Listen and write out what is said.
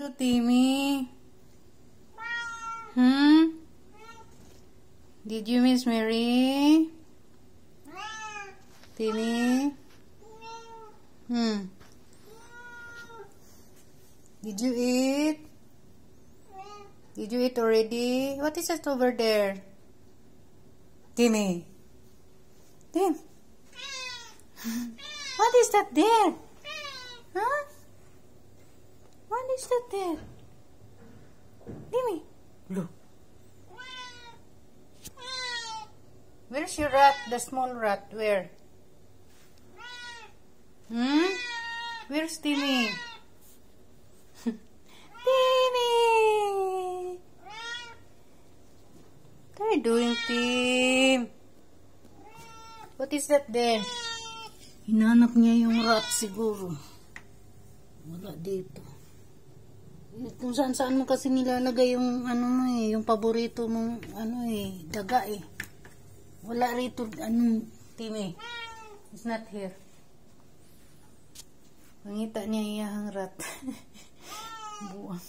Timmy? Hmm? Did you miss Mary? Timmy? Did you eat? Did you eat already? What is that over there? Timmy? Tim? What is that there? Huh? What is that there? Timmy? Look. Where's your rat? The small rat. Where? Where's Timmy? Timmy! What are you doing, Tim? What is that there? Hinanap niya yung rat siguro. Wala dito. Kung saan mo kasi nilalagay yung ano mo yung paborito mong daga Wala rito Timmy. It's not here. Mangita niya iyahang rat. Buwang.